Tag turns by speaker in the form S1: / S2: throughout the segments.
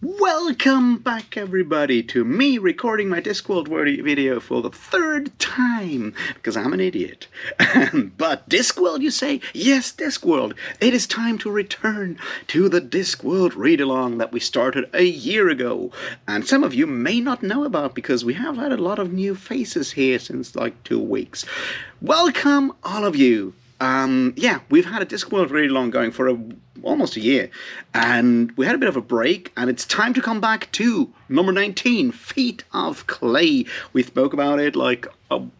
S1: Welcome back, everybody, to me recording my Discworld video for the third time, because I'm an idiot. But Discworld, you say? Yes, Discworld. It is time to return to the Discworld read-along that we started a year ago. And some of you may not know about, because we have had a lot of new faces here since like 2 weeks. Welcome, all of you. Yeah, we've had a Discworld read-along going for almost a year, and we had a bit of a break, and it's time to come back to number 19, Feet of Clay. We spoke about it like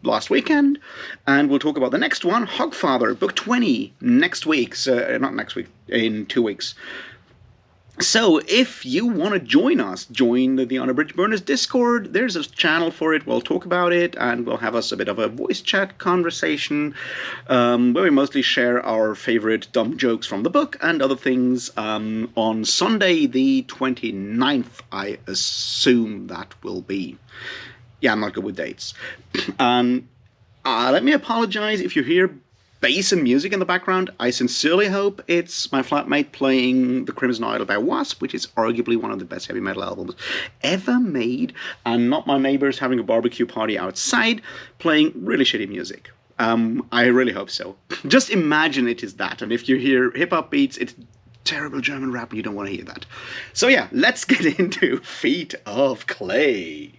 S1: last weekend, and we'll talk about the next one, Hogfather, book 20, next week. Not next week, in 2 weeks. So, if you want to join us, join the Unabridged Burners Discord. There's a channel for it. We'll talk about it, and we'll have us a bit of a voice chat conversation, where we mostly share our favorite dumb jokes from the book and other things, on Sunday the 29th, I assume that will be. Yeah, I'm not good with dates. Let me apologize if you hear bass and music in the background. I sincerely hope it's my flatmate playing The Crimson Idol by Wasp, which is arguably one of the best heavy metal albums ever made, and not my neighbors having a barbecue party outside playing really shitty music. I really hope so. Just imagine it is that, and if you hear hip-hop beats, it's terrible German rap and you don't want to hear that. So yeah, let's get into Feet of Clay.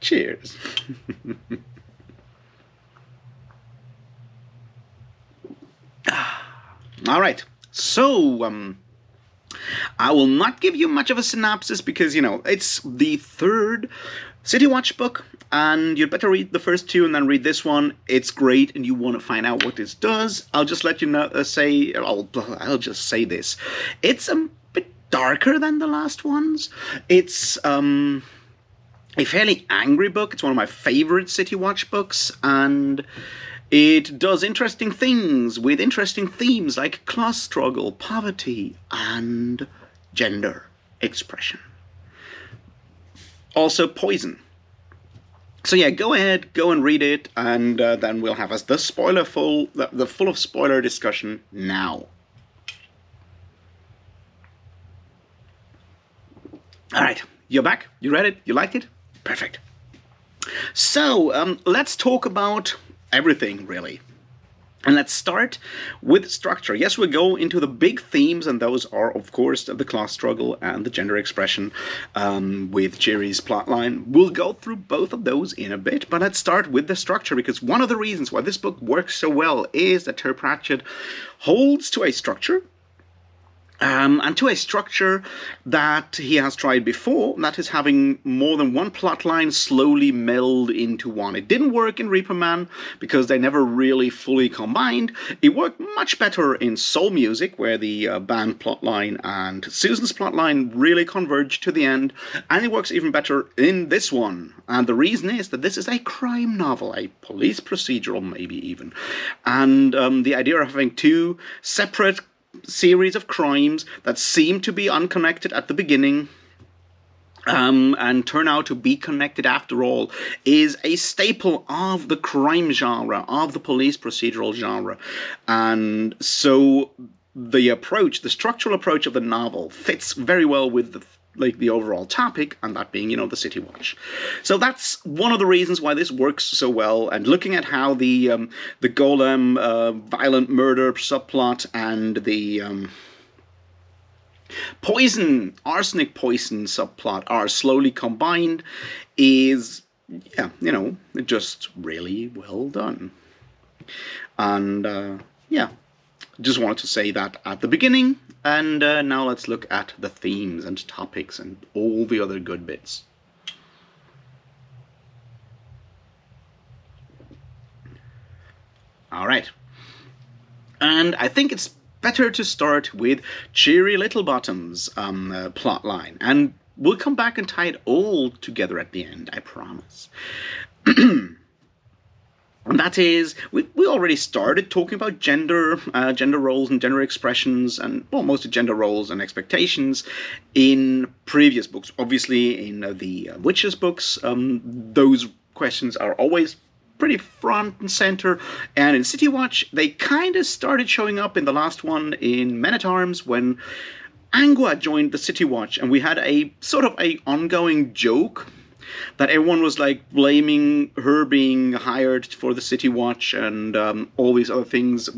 S1: Cheers. All right, so I will not give you much of a synopsis because, you know, it's the third City Watch book, and you'd better read the first two and then read this one. It's great, and you want to find out what this does. I'll just let you know. I'll just say this: it's a bit darker than the last ones. It's a fairly angry book. It's one of my favorite City Watch books, and it does interesting things with interesting themes like class struggle, poverty, and gender expression. Also poison. So yeah, go ahead, go and read it, and then we'll have the full of spoiler discussion now. All right, you're back. You read it? You liked it? Perfect. So let's talk about everything, really. And let's start with structure. Yes, we'll go into the big themes, and those are, of course, the class struggle and the gender expression with Jerry's plotline. We'll go through both of those in a bit, but let's start with the structure, because one of the reasons why this book works so well is that Terry Pratchett holds to a structure, and to a structure that he has tried before, that is having more than one plotline slowly meld into one. It didn't work in Reaper Man because they never really fully combined. It worked much better in Soul Music, where the band plotline and Susan's plotline really converged to the end, and it works even better in this one. And the reason is that this is a crime novel, a police procedural maybe even, and the idea of having two separate series of crimes that seem to be unconnected at the beginning and turn out to be connected after all is a staple of the crime genre, of the police procedural genre. And so the structural approach of the novel fits very well with the overall topic, and that being, you know, the City Watch. So that's one of the reasons why this works so well. And looking at how the golem violent murder subplot and the arsenic poison subplot are slowly combined is, yeah, you know, just really well done. And yeah, just wanted to say that at the beginning. And now let's look at the themes and topics and all the other good bits. All right. And I think it's better to start with Cheery Littlebottom's plotline. And we'll come back and tie it all together at the end, I promise. And that is, we already started talking about gender roles and gender expressions, and, well, mostly gender roles and expectations in previous books. Obviously, in the Witches books, those questions are always pretty front and center. And in City Watch, they kind of started showing up in the last one in Men-at-Arms, when Angua joined the City Watch, and we had a sort of a ongoing joke that everyone was like blaming her being hired for the City Watch and all these other things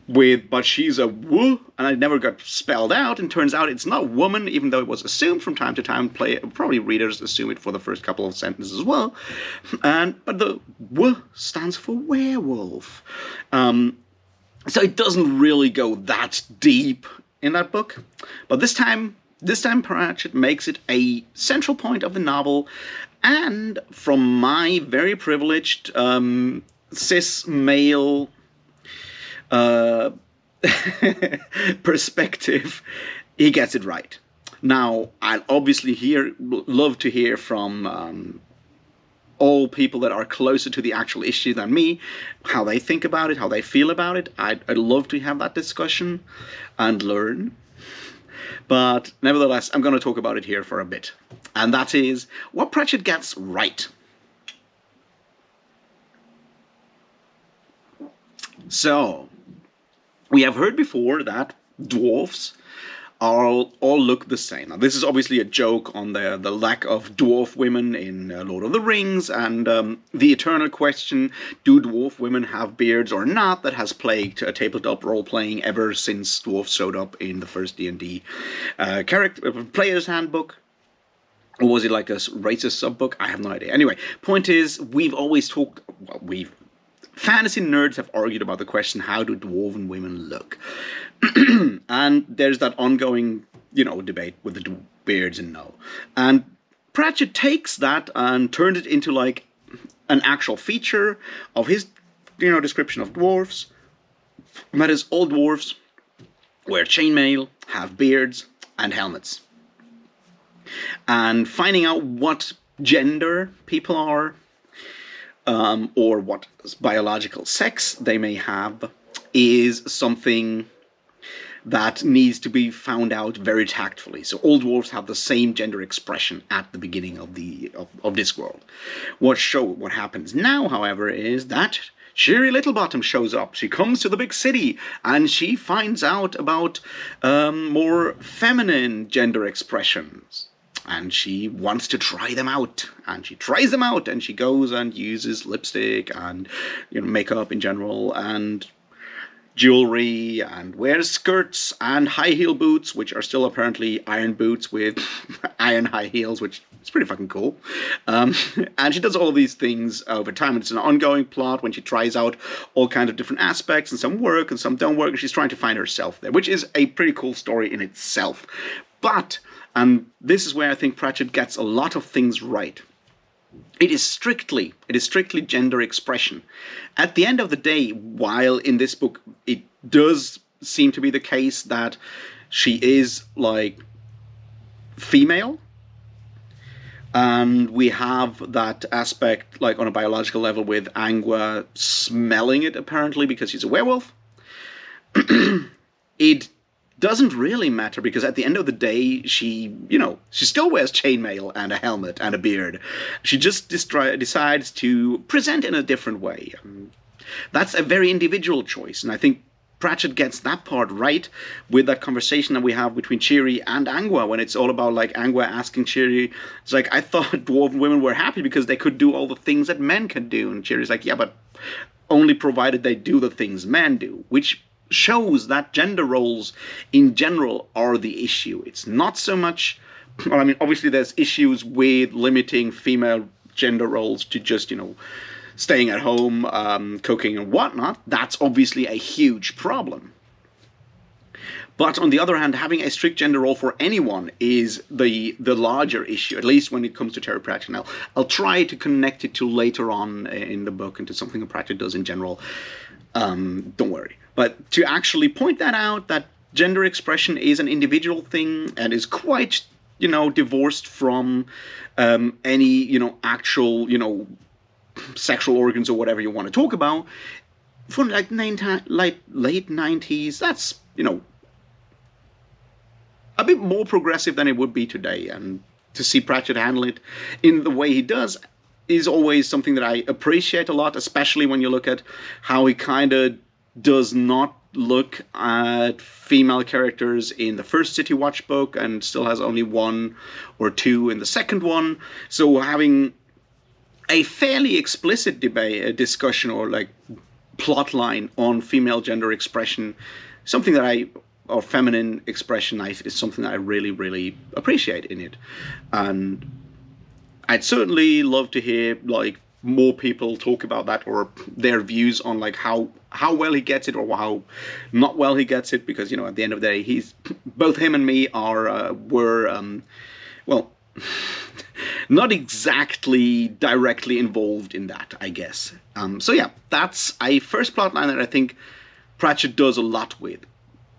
S1: but she's a woo, and it never got spelled out, and turns out it's not woman, even though it was assumed from time to time. Probably readers assume it for the first couple of sentences as well. But the woo stands for werewolf. So it doesn't really go that deep in that book. But this time Pratchett makes it a central point of the novel, and from my very privileged cis male perspective, he gets it right. Now, I'd obviously love to hear from all people that are closer to the actual issue than me, how they think about it, how they feel about it. I'd love to have that discussion and learn. But nevertheless, I'm going to talk about it here for a bit. And that is what Pratchett gets right. So, we have heard before that dwarfs all look the same. Now, this is obviously a joke on the lack of dwarf women in Lord of the Rings, and the eternal question, do dwarf women have beards or not, that has plagued tabletop role-playing ever since dwarfs showed up in the first D&D player's handbook. Or was it like a racist sub-book? I have no idea. Anyway, point is, we've always talked... Well, fantasy nerds have argued about the question, how do dwarven women look? And there's that ongoing, debate with the beards and no. And Pratchett takes that and turns it into like an actual feature of his, description of dwarves. And that is, all dwarves wear chainmail, have beards, and helmets. And finding out what gender people are, or what biological sex they may have, is something that needs to be found out very tactfully. So all dwarves have the same gender expression at the beginning of Discworld. What happens now, however, is that Cheery Littlebottom shows up. She comes to the big city, and she finds out about more feminine gender expressions. And she wants to try them out, and she tries them out, and she goes and uses lipstick and makeup in general, and jewelry, and wears skirts and high heel boots, which are still apparently iron boots with iron high heels, which is pretty fucking cool. And she does all of these things over time, and it's an ongoing plot when she tries out all kinds of different aspects, and some work and some don't work, and she's trying to find herself there, which is a pretty cool story in itself. But, and this is where I think Pratchett gets a lot of things right, it is strictly gender expression. At the end of the day, while in this book it does seem to be the case that she is like female, and we have that aspect like on a biological level with Angua smelling it apparently because she's a werewolf, it doesn't really matter, because at the end of the day, she still wears chainmail and a helmet and a beard. She just decides to present in a different way. That's a very individual choice, and I think Pratchett gets that part right with that conversation that we have between Cheery and Angua, when it's all about like Angua asking Cheery, it's like, I thought dwarven women were happy because they could do all the things that men can do, and Cheery's like, yeah, but only provided they do the things men do, which shows that gender roles in general are the issue. It's not so much, well, I mean, obviously there's issues with limiting female gender roles to just, staying at home, cooking and whatnot. That's obviously a huge problem. But on the other hand, having a strict gender role for anyone is the larger issue, at least when it comes to Terry Pratchett. Now, I'll try to connect it to later on in the book and to something that Pratchett does in general. Don't worry. But to actually point that out, that gender expression is an individual thing and is quite, divorced from any, actual, sexual organs or whatever you want to talk about. From like late 90s, that's, a bit more progressive than it would be today. And to see Pratchett handle it in the way he does is always something that I appreciate a lot, especially when you look at how he kind of does not look at female characters in the first City Watch book and still has only one or two in the second one. So having a fairly explicit discussion or like plot line on female gender expression, something that or feminine expression is something that I really, really appreciate in it. And I'd certainly love to hear like more people talk about that or their views on like how well he gets it or how not well he gets it, because at the end of the day, he's both him and me were well, not exactly directly involved in that, I guess. So yeah, that's a first plotline that I think Pratchett does a lot with.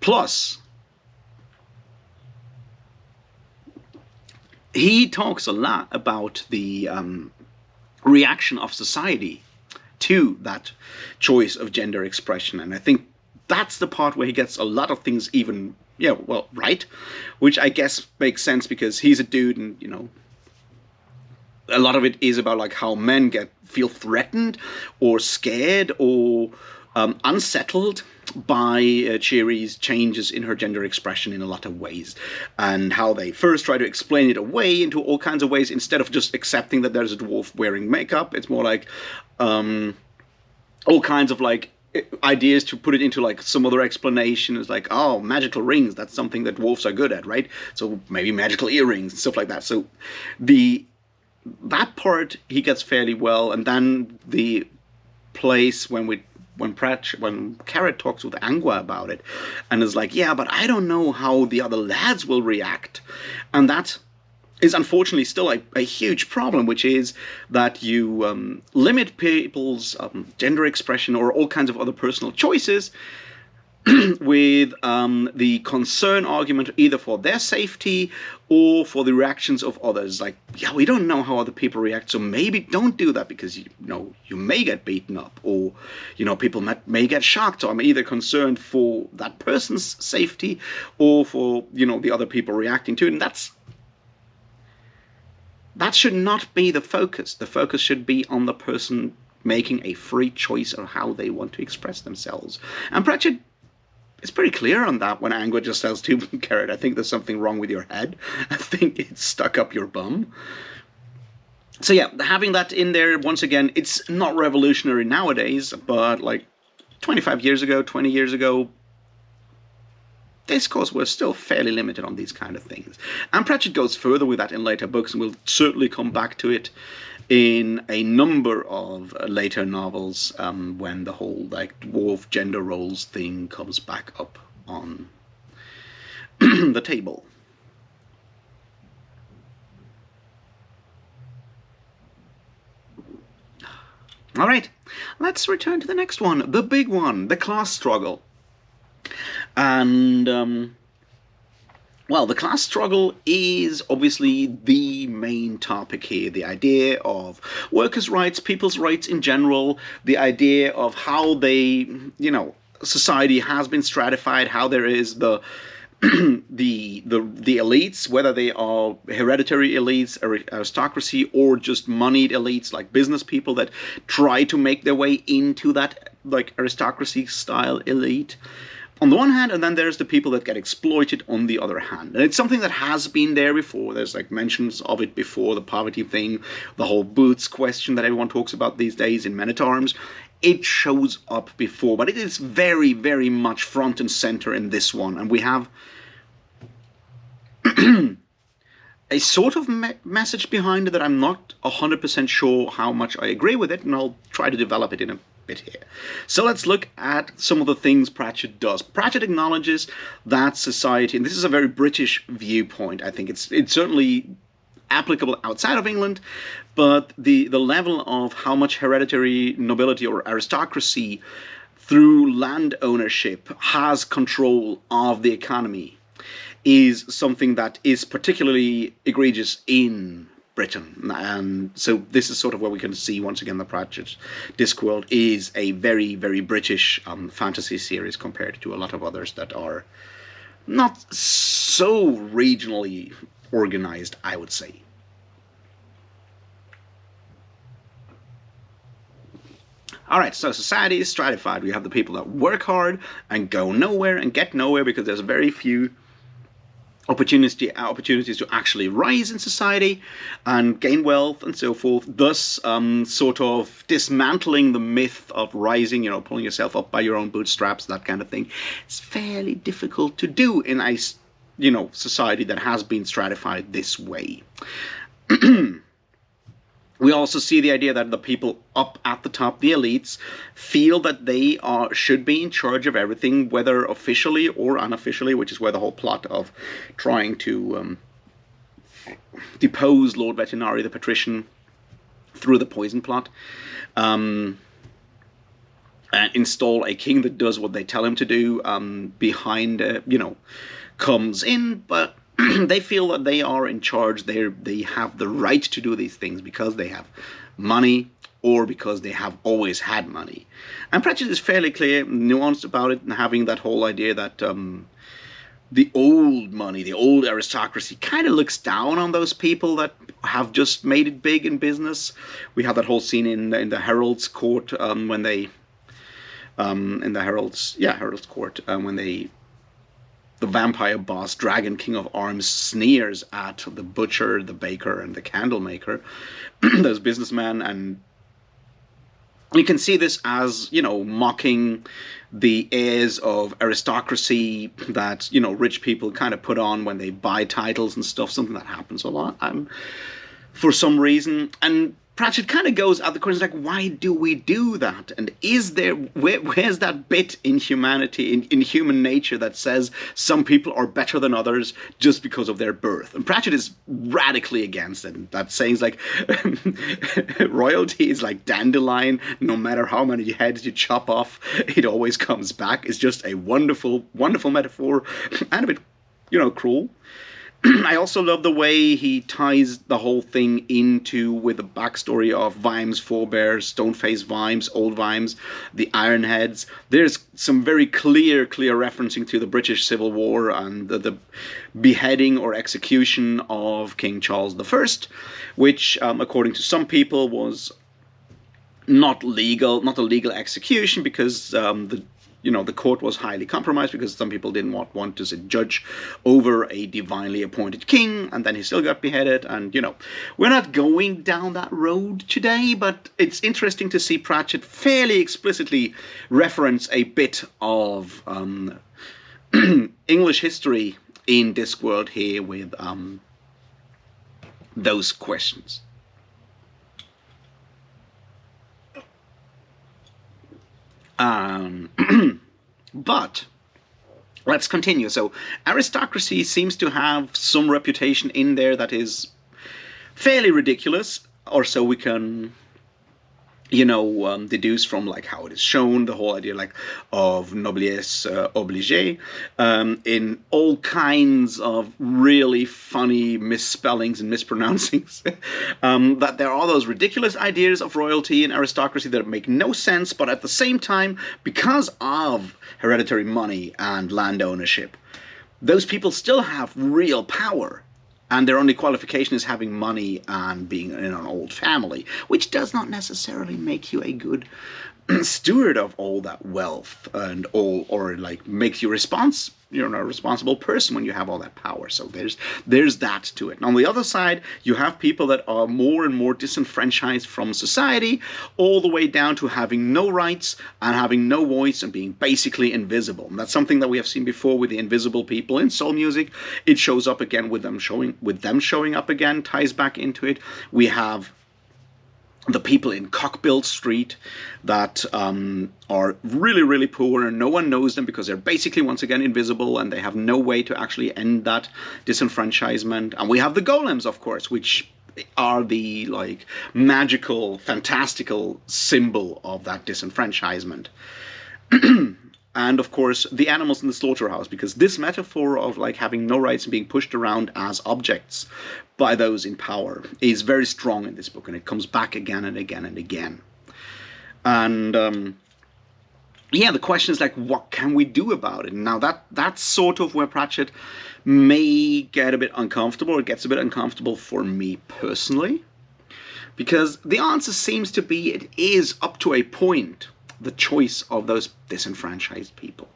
S1: Plus, he talks a lot about the reaction of society to that choice of gender expression, and I think that's the part where he gets a lot of things even right, which I guess makes sense because he's a dude, and a lot of it is about like how men feel threatened or scared or unsettled by Cheeri's changes in her gender expression in a lot of ways, and how they first try to explain it away into all kinds of ways instead of just accepting that there's a dwarf wearing makeup. It's more like all kinds of like ideas to put it into like some other explanation. Is like, oh, magical rings, that's something that dwarfs are good at, right? So maybe magical earrings and stuff like that. So that part he gets fairly well, and then the place when Carrot talks with Angua about it, and is like, yeah, but I don't know how the other lads will react, and that is unfortunately still a huge problem, which is that you limit people's gender expression or all kinds of other personal choices with the concern argument either for their safety or for the reactions of others. Like, yeah, we don't know how other people react, so maybe don't do that because you may get beaten up, or people may get shocked. So I'm either concerned for that person's safety or for the other people reacting to it, and that should not be the focus. The focus should be on the person making a free choice of how they want to express themselves. And Pratchett is pretty clear on that when Angua just says to Carrot, I think there's something wrong with your head. I think it's stuck up your bum. So yeah, having that in there, once again, it's not revolutionary nowadays, but like 25 years ago, 20 years ago, discourse was still fairly limited on these kind of things. And Pratchett goes further with that in later books, and we'll certainly come back to it in a number of later novels when the whole like dwarf gender roles thing comes back up on the table. All right, let's return to the next one, the big one, the class struggle. And well, the class struggle is obviously the main topic here. The idea of workers' rights, people's rights in general, the idea of how society has been stratified, how there is the elites, whether they are hereditary elites, aristocracy, or just moneyed elites like business people that try to make their way into that like aristocracy style elite on the one hand, and then there's the people that get exploited on the other hand. And it's something that has been there before. There's like mentions of it before, the poverty thing, the whole boots question that everyone talks about these days in Men at Arms. It shows up before, but it is very, very much front and center in this one. And we have a sort of message behind it that I'm not 100% sure how much I agree with it, and I'll try to develop it in a bit here. So let's look at some of the things Pratchett does. Pratchett acknowledges that society, and this is a very British viewpoint, I think it's certainly applicable outside of England, but the level of how much hereditary nobility or aristocracy through land ownership has control of the economy is something that is particularly egregious in Britain. And so this is sort of where we can see once again the Pratchett Discworld is a very, very British fantasy series compared to a lot of others that are not so regionally organized, I would say. All right, so society is stratified. We have the people that work hard and go nowhere and get nowhere because there's very few opportunities to actually rise in society and gain wealth and so forth, thus sort of dismantling the myth of rising, pulling yourself up by your own bootstraps, that kind of thing. It's fairly difficult to do in a society that has been stratified this way. We also see the idea that the people up at the top, the elites, feel that they should be in charge of everything, whether officially or unofficially, which is where the whole plot of trying to depose Lord Vetinari, the patrician, through the poison plot, and install a king that does what they tell him to do, comes in, but they feel that they are in charge. They have the right to do these things because they have money or because they have always had money. And Pratchett is fairly clear, nuanced about it, and having that whole idea that the old money, the old aristocracy, kind of looks down on those people that have just made it big in business. We have that whole scene in the Herald's Court when they in the Herald's Court when the vampire boss, Dragon King of Arms, sneers at the butcher, the baker, and the candle maker, those businessmen, and you can see this as, mocking the airs of aristocracy that, rich people kind of put on when they buy titles and stuff, something that happens a lot for some reason. And Pratchett kind of goes at the corners like, why do we do that? And is there, where's that bit in humanity, in human nature that says some people are better than others just because of their birth? And Pratchett is radically against it. That saying's like, royalty is like dandelion. No matter how many heads you chop off, it always comes back. It's just a wonderful, wonderful metaphor and a bit, cruel. I also love the way he ties the whole thing into with the backstory of Vimes' forebears, Stoneface Vimes, Old Vimes, the Ironheads. There's some very clear referencing to the British Civil War and the beheading or execution of King Charles I, which, according to some people, was not a legal execution because the court was highly compromised because some people didn't want to judge over a divinely appointed king, and then he still got beheaded. And, we're not going down that road today, but it's interesting to see Pratchett fairly explicitly reference a bit of English history in Discworld here with those questions. But let's continue. So aristocracy seems to have some reputation in there that is fairly ridiculous, or so we can deduce from like how it is shown, the whole idea like of noblesse obligée, in all kinds of really funny misspellings and mispronouncings, that there are those ridiculous ideas of royalty and aristocracy that make no sense, but at the same time, because of hereditary money and land ownership, those people still have real power. And their only qualification is having money and being in an old family, which does not necessarily make you a good steward of all that wealth and makes you you're a responsible person when you have all that power. So there's that to it. And on the other side, you have people that are more and more disenfranchised from society, all the way down to having no rights and having no voice and being basically invisible. And that's something that we have seen before with the invisible people in soul music. It shows up again with them showing up again, ties back into it. We have the people in Cockbill Street that are really, really poor and no one knows them because they're basically, once again, invisible and they have no way to actually end that disenfranchisement. And we have the golems, of course, which are the magical, fantastical symbol of that disenfranchisement. And of course, the animals in the slaughterhouse, because this metaphor of having no rights and being pushed around as objects by those in power is very strong in this book, and it comes back again and again and again. And the question is what can we do about it? Now that's sort of where Pratchett may get a bit uncomfortable, or gets a bit uncomfortable for me personally. Because the answer seems to be it is, up to a point, the choice of those disenfranchised people.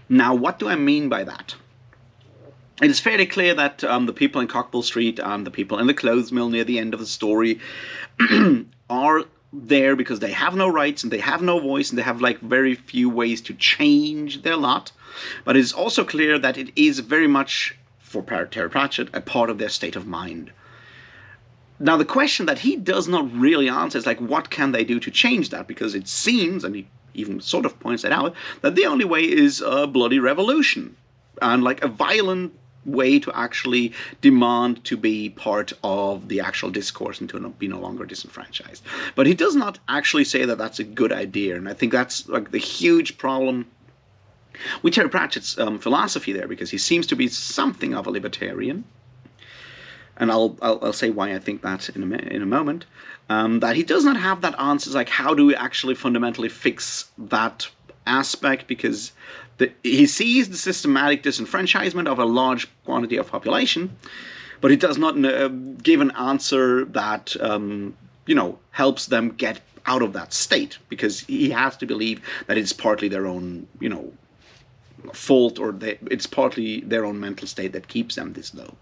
S1: Now, what do I mean by that? It is fairly clear that the people in Cockbull Street and the people in the clothes mill near the end of the story are there because they have no rights and they have no voice and they have like very few ways to change their lot. But it is also clear that it is very much, for Terry Pratchett, a part of their state of mind. Now, the question that he does not really answer is like, what can they do to change that? Because it seems, and he even sort of points it out, that the only way is a bloody revolution and like a violent way to actually demand to be part of the actual discourse and to be no longer disenfranchised. But he does not actually say that that's a good idea, and I think that's like the huge problem with Terry Pratchett's philosophy there, because he seems to be something of a libertarian, and I'll say why I think that in a moment. That he does not have that answer, like how do we actually fundamentally fix that aspect, because he sees the systematic disenfranchisement of a large quantity of population, but he does not give an answer that helps them get out of that state, because he has to believe that it's partly their own fault, or it's partly their own mental state that keeps them this low.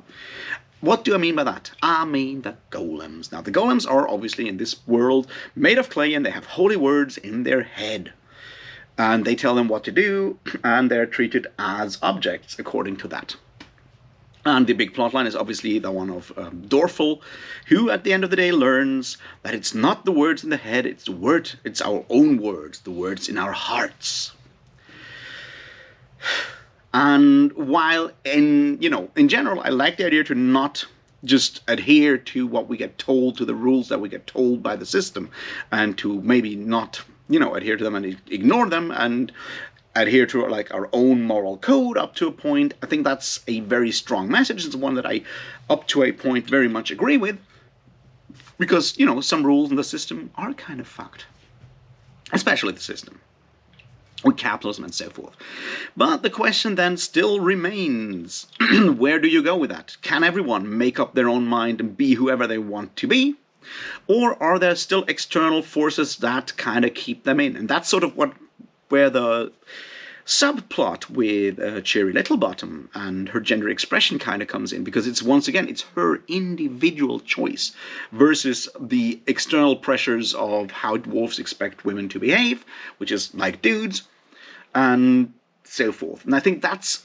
S1: What do I mean by that? I mean the golems. Now, the golems are obviously in this world made of clay, and they have holy words in their head. And they tell them what to do, and they're treated as objects according to that. And the big plotline is obviously the one of Dorfel, who at the end of the day learns that it's not the words in the head, it's our own words, the words in our hearts. And while in general, I like the idea to not just adhere to what we get told, to the rules that we get told by the system, and to maybe not, adhere to them and ignore them and adhere to like our own moral code up to a point. I think that's a very strong message. It's one that I, up to a point, very much agree with, because, some rules in the system are kind of fucked, especially the system with capitalism and so forth. But the question then still remains, where do you go with that? Can everyone make up their own mind and be whoever they want to be? Or are there still external forces that kind of keep them in? And that's sort of where the subplot with Cherry Littlebottom and her gender expression kind of comes in, because it's her individual choice versus the external pressures of how dwarves expect women to behave, which is like dudes, and so forth. And I think that's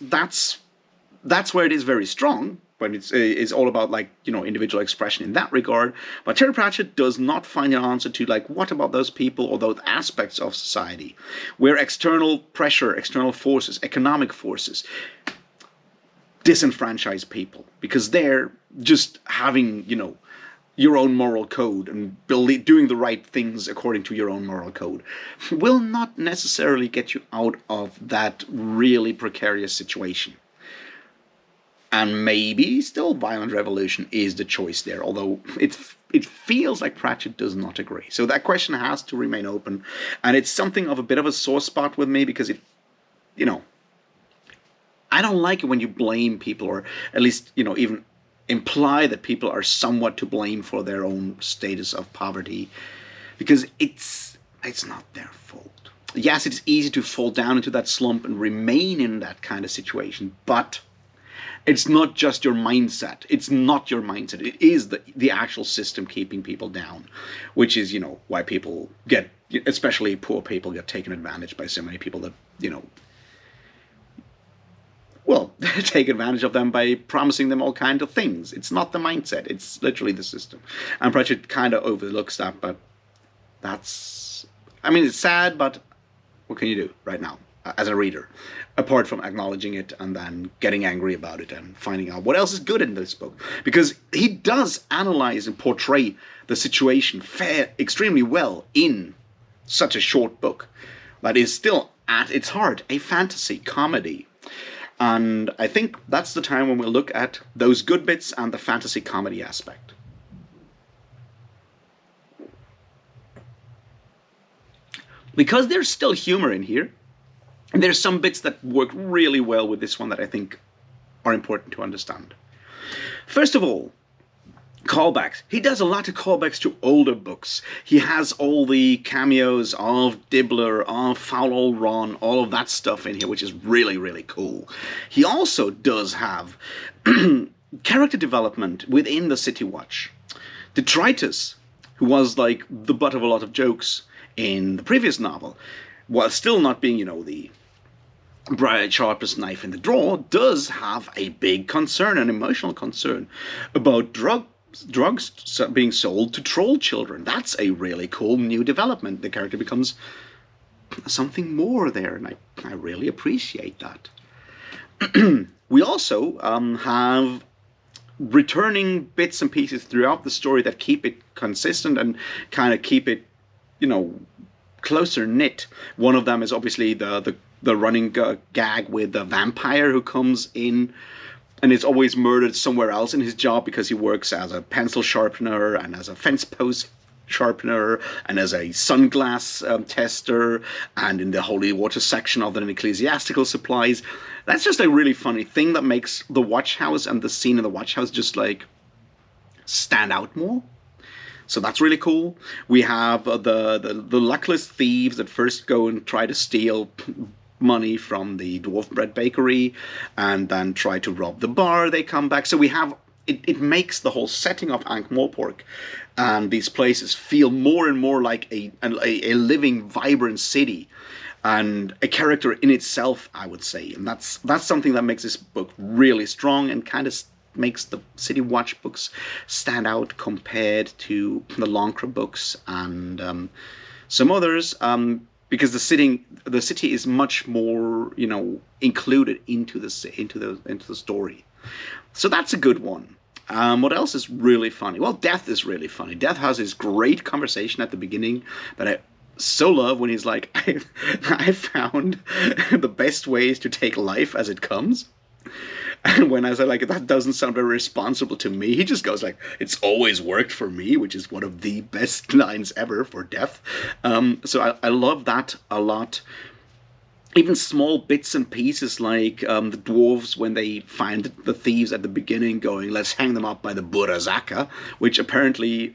S1: where it is very strong, when it's all about individual expression in that regard. But Terry Pratchett does not find an answer to what about those people or those aspects of society where external pressure, external forces, economic forces disenfranchise people, because they're just having your own moral code and doing the right things according to your own moral code will not necessarily get you out of that really precarious situation. And maybe still violent revolution is the choice there, although it feels like Pratchett does not agree. So that question has to remain open, and it's something of a bit of a sore spot with me, because I don't like it when you blame people, or at least, even imply that people are somewhat to blame for their own status of poverty, because it's not their fault. Yes, it's easy to fall down into that slump and remain in that kind of situation, but it's not just your mindset. It's not your mindset. It is the actual system keeping people down, which is, why people get, especially poor people, get taken advantage by so many people that, take advantage of them by promising them all kinds of things. It's not the mindset. It's literally the system. And Pratchett kind of overlooks that, but it's sad, but what can you do right now as a reader, apart from acknowledging it and then getting angry about it and finding out what else is good in this book? Because he does analyze and portray the situation extremely well in such a short book that is still, at its heart, a fantasy comedy. And I think that's the time when we'll look at those good bits and the fantasy comedy aspect. Because there's still humor in here, and there's some bits that work really well with this one that I think are important to understand. First of all, callbacks. He does a lot of callbacks to older books. He has all the cameos of Dibbler, of Foul Old Ron, all of that stuff in here, which is really, really cool. He also does have character development within the City Watch. Detritus, who was like the butt of a lot of jokes in the previous novel, while still not being, the bright sharpest knife in the drawer, does have a big concern, an emotional concern about drugs being sold to troll children. That's a really cool new development. The character becomes something more there, and I really appreciate that. We also have returning bits and pieces throughout the story that keep it consistent and kind of keep it, closer knit. One of them is obviously the running gag with the vampire who comes in and is always murdered somewhere else in his job because he works as a pencil sharpener and as a fence post sharpener and as a sunglass tester and in the holy water section of the ecclesiastical supplies. That's just a really funny thing that makes the watch house and the scene in the watch house just like stand out more. So that's really cool. We have the luckless thieves that first go and try to steal money from the dwarf bread bakery and then try to rob the bar. They come back. So we have it makes the whole setting of Ankh-Morpork and these places feel more and more like a living, vibrant city and a character in itself, I would say. And that's something that makes this book really strong and kind of makes the City Watch books stand out compared to the Lancre books and some others, because the city is much more, included into the story. So that's a good one. What else is really funny? Well, Death is really funny. Death has this great conversation at the beginning that I so love when he's like, I found the best ways to take life as it comes. And when I said, like, that doesn't sound very responsible to me, he just goes like, it's always worked for me, which is one of the best lines ever for Death. So I love that a lot. Even small bits and pieces like the dwarves when they find the thieves at the beginning going, let's hang them up by the Burazaka, which apparently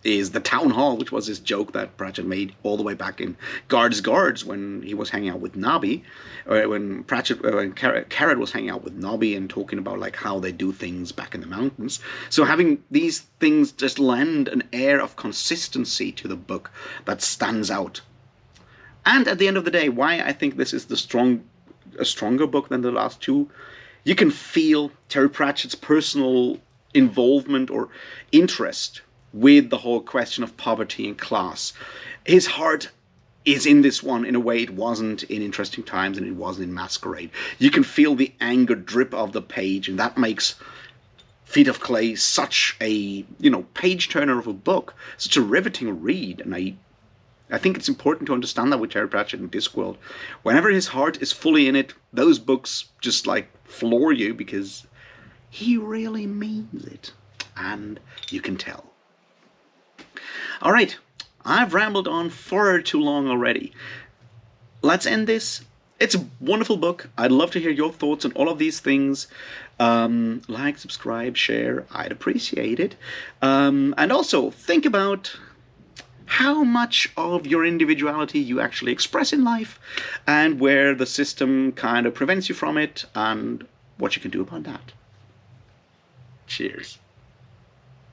S1: is the town hall, which was this joke that Pratchett made all the way back in Guards when he was hanging out with Nobby, or when Carrot was hanging out with Nobby and talking about like how they do things back in the mountains. So having these things just lend an air of consistency to the book that stands out. And at the end of the day, why I think this is a stronger book than the last two, you can feel Terry Pratchett's personal involvement or interest with the whole question of poverty and class. His heart is in this one in a way it wasn't in Interesting Times and it wasn't in Masquerade. You can feel the anger drip of the page, and that makes Feet of Clay such a, page turner of a book, such a riveting read. And I think it's important to understand that with Terry Pratchett and Discworld. Whenever his heart is fully in it, those books just like floor you because he really means it. And you can tell. All right, I've rambled on far too long already. Let's end this. It's a wonderful book. I'd love to hear your thoughts on all of these things. Like, subscribe, share. I'd appreciate it. And also, think about how much of your individuality you actually express in life and where the system kind of prevents you from it and what you can do about that. Cheers.